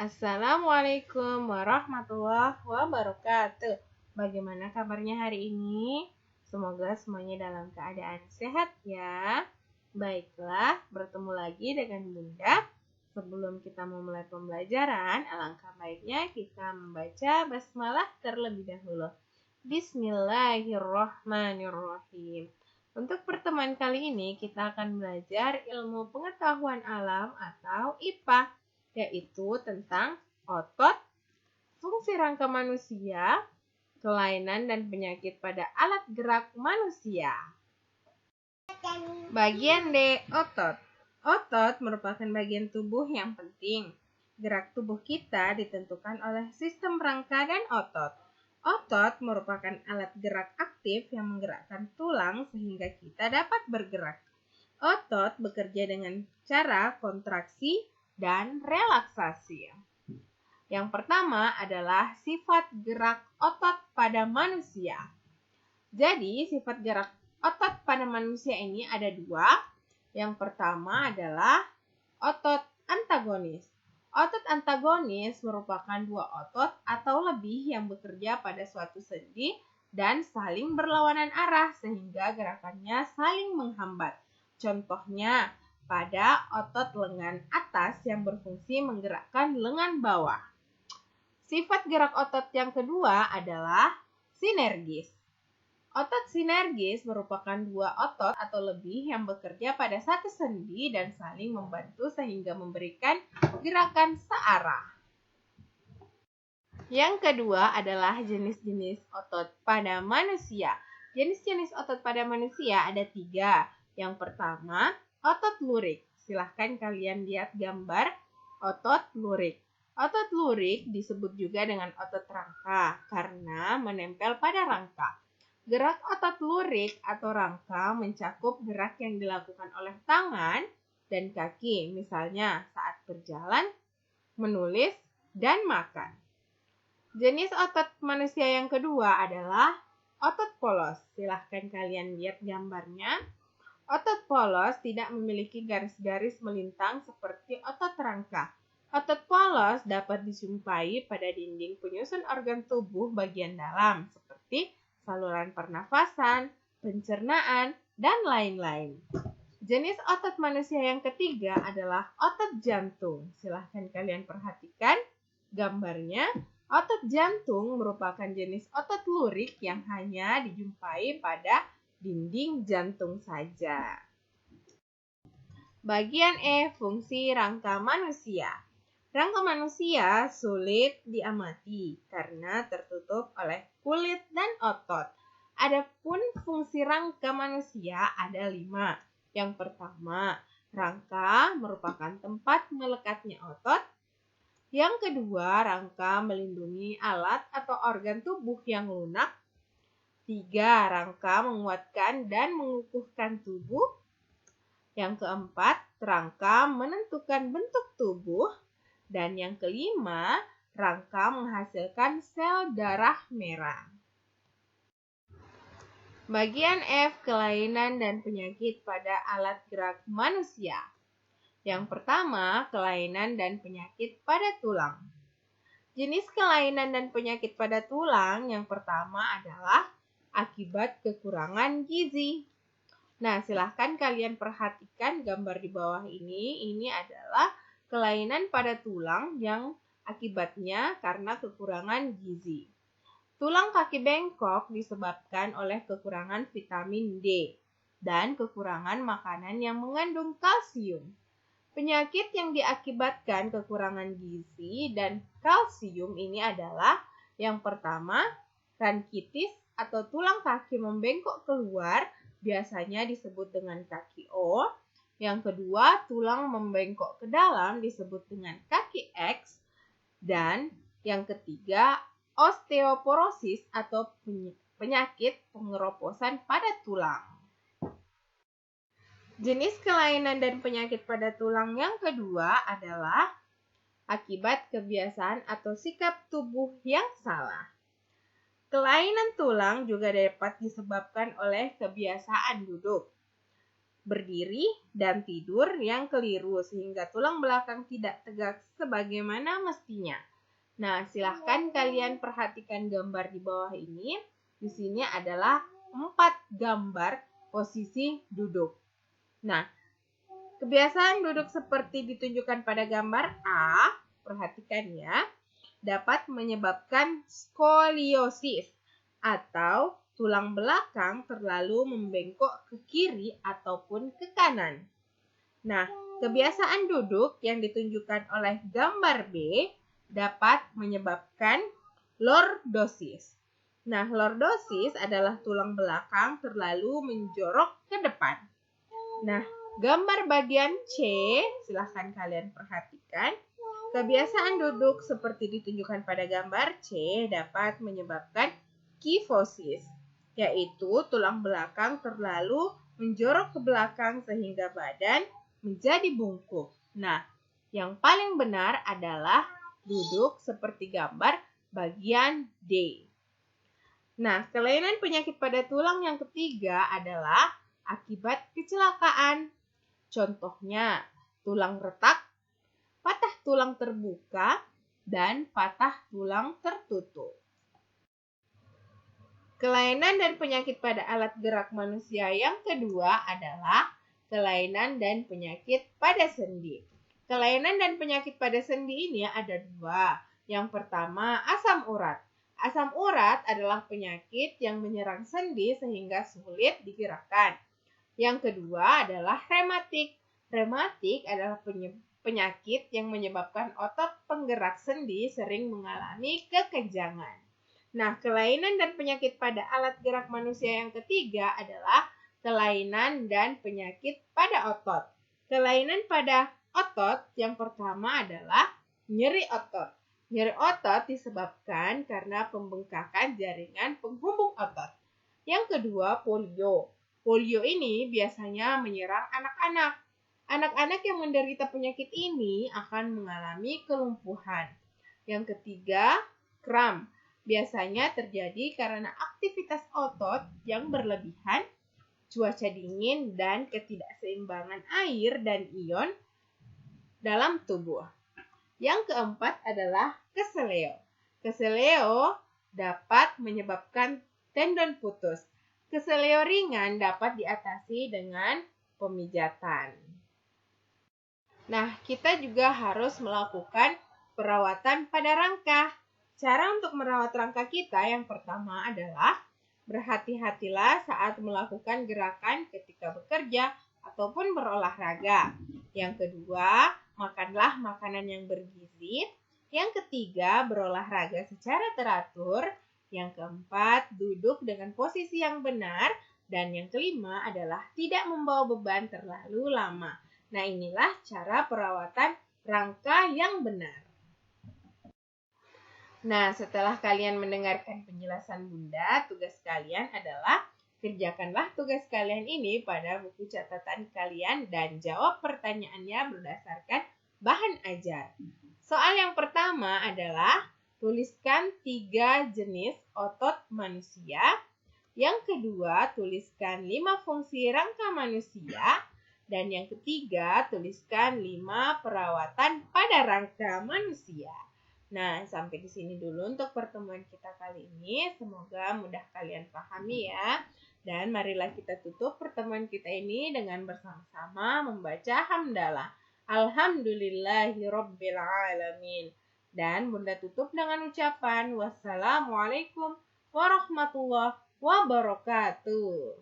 Assalamualaikum warahmatullahi wabarakatuh. Bagaimana kabarnya hari ini? Semoga semuanya dalam keadaan sehat ya. Baiklah, bertemu lagi dengan Bunda. Sebelum kita memulai pembelajaran, alangkah baiknya kita membaca basmalah terlebih dahulu. Bismillahirrahmanirrahim. Untuk pertemuan kali ini kita akan belajar ilmu pengetahuan alam atau IPA, yaitu tentang otot, fungsi rangka manusia, kelainan dan penyakit pada alat gerak manusia. Bagian D, otot. Otot merupakan bagian tubuh yang penting. Gerak tubuh kita ditentukan oleh sistem rangka dan otot. Otot merupakan alat gerak aktif yang menggerakkan tulang sehingga kita dapat bergerak. Otot bekerja dengan cara kontraksi dan relaksasi. Yang pertama adalah sifat gerak otot pada manusia. Jadi, sifat gerak otot pada manusia ini ada dua. Yang pertama adalah otot antagonis. Otot antagonis merupakan dua otot atau lebih yang bekerja pada suatu sendi dan saling berlawanan arah sehingga gerakannya saling menghambat. Contohnya, pada otot lengan atas yang berfungsi menggerakkan lengan bawah. Sifat gerak otot yang kedua adalah sinergis. Otot sinergis merupakan dua otot atau lebih yang bekerja pada satu sendi dan saling membantu sehingga memberikan gerakan searah. Yang kedua adalah jenis-jenis otot pada manusia. Jenis-jenis otot pada manusia ada 3. Yang pertama, otot lurik. Silahkan kalian lihat gambar otot lurik. Otot lurik disebut juga dengan otot rangka karena menempel pada rangka. Gerak otot lurik atau rangka mencakup gerak yang dilakukan oleh tangan dan kaki, misalnya saat berjalan, menulis, dan makan. Jenis otot manusia yang kedua adalah otot polos. Silahkan kalian lihat gambarnya. Otot polos tidak memiliki garis-garis melintang seperti otot rangka. Otot polos dapat dijumpai pada dinding penyusun organ tubuh bagian dalam seperti saluran pernafasan, pencernaan, dan lain-lain. Jenis otot manusia yang ketiga adalah otot jantung. Silahkan kalian perhatikan gambarnya. Otot jantung merupakan jenis otot lurik yang hanya dijumpai pada dinding jantung saja. Bagian E, fungsi rangka manusia. Rangka manusia sulit diamati karena tertutup oleh kulit dan otot. Adapun fungsi rangka manusia ada 5. Yang pertama, rangka merupakan tempat melekatnya otot. Yang kedua, rangka melindungi alat atau organ tubuh yang lunak. 3, rangka menguatkan dan mengukuhkan tubuh. Yang keempat, rangka menentukan bentuk tubuh. Dan yang kelima, rangka menghasilkan sel darah merah. Bagian F, kelainan dan penyakit pada alat gerak manusia. Yang pertama, kelainan dan penyakit pada tulang. Jenis kelainan dan penyakit pada tulang yang pertama adalah akibat kekurangan gizi. Nah, silahkan kalian perhatikan gambar di bawah ini. Ini adalah kelainan pada tulang yang akibatnya karena kekurangan gizi. Tulang kaki bengkok disebabkan oleh kekurangan vitamin D dan kekurangan makanan yang mengandung kalsium. Penyakit yang diakibatkan kekurangan gizi dan kalsium ini adalah yang pertama, rankitis atau tulang kaki membengkok keluar, biasanya disebut dengan kaki O. Yang kedua, tulang membengkok ke dalam disebut dengan kaki X. Dan yang ketiga, osteoporosis atau penyakit pengeroposan pada tulang. Jenis kelainan dan penyakit pada tulang yang kedua adalah akibat kebiasaan atau sikap tubuh yang salah. Kelainan tulang juga dapat disebabkan oleh kebiasaan duduk. berdiri dan tidur yang keliru sehingga tulang belakang tidak tegak sebagaimana mestinya. Nah, silahkan kalian perhatikan gambar di bawah ini. Di sini adalah 4 gambar posisi duduk. Nah, kebiasaan duduk seperti ditunjukkan pada gambar A, perhatikan ya, dapat menyebabkan skoliosis atau tulang belakang terlalu membengkok ke kiri ataupun ke kanan. Nah, kebiasaan duduk yang ditunjukkan oleh gambar B dapat menyebabkan lordosis. Nah, lordosis adalah tulang belakang terlalu menjorok ke depan. Nah, gambar bagian C, silahkan kalian perhatikan. Kebiasaan duduk seperti ditunjukkan pada gambar C dapat menyebabkan kifosis, yaitu tulang belakang terlalu menjorok ke belakang sehingga badan menjadi bungkuk. Nah, yang paling benar adalah duduk seperti gambar bagian D. Nah, kelainan penyakit pada tulang yang ketiga adalah akibat kecelakaan. Contohnya, tulang retak, patah tulang terbuka, dan patah tulang tertutup. Kelainan dan penyakit pada alat gerak manusia yang kedua adalah kelainan dan penyakit pada sendi. Kelainan dan penyakit pada sendi ini ada 2. Yang pertama, asam urat. Asam urat adalah penyakit yang menyerang sendi sehingga sulit digerakkan. Yang kedua adalah rematik. Rematik adalah penyakit yang menyebabkan otot penggerak sendi sering mengalami kekenjangan. Nah, kelainan dan penyakit pada alat gerak manusia yang ketiga adalah kelainan dan penyakit pada otot. Kelainan pada otot yang pertama adalah nyeri otot. Nyeri otot disebabkan karena pembengkakan jaringan penghubung otot. Yang kedua, polio. Polio ini biasanya menyerang anak-anak. Anak-anak yang menderita penyakit ini akan mengalami kelumpuhan. Yang ketiga, kram. Biasanya terjadi karena aktivitas otot yang berlebihan, cuaca dingin, dan ketidakseimbangan air dan ion dalam tubuh. Yang keempat adalah keseleo. Keseleo dapat menyebabkan tendon putus. Keseleo ringan dapat diatasi dengan pemijatan. Nah, kita juga harus melakukan perawatan pada rangka. Cara untuk merawat rangka kita yang pertama adalah berhati-hatilah saat melakukan gerakan ketika bekerja ataupun berolahraga. Yang kedua, makanlah makanan yang bergizi. Yang ketiga, berolahraga secara teratur. Yang keempat, duduk dengan posisi yang benar. Dan yang kelima adalah tidak membawa beban terlalu lama. Nah, inilah cara perawatan rangka yang benar. Nah, setelah kalian mendengarkan penjelasan Bunda, tugas kalian adalah kerjakanlah tugas kalian ini pada buku catatan kalian dan jawab pertanyaannya berdasarkan bahan ajar. Soal yang pertama adalah tuliskan 3 jenis otot manusia. Yang kedua, tuliskan 5 fungsi rangka manusia. Dan yang ketiga, tuliskan 5 perawatan pada rangka manusia. Nah, sampai di sini dulu untuk pertemuan kita kali ini. Semoga mudah kalian pahami ya. Dan marilah kita tutup pertemuan kita ini dengan bersama-sama membaca hamdalah. Alhamdulillahirabbil alamin. Dan Bunda tutup dengan ucapan wassalamualaikum warahmatullahi wabarakatuh.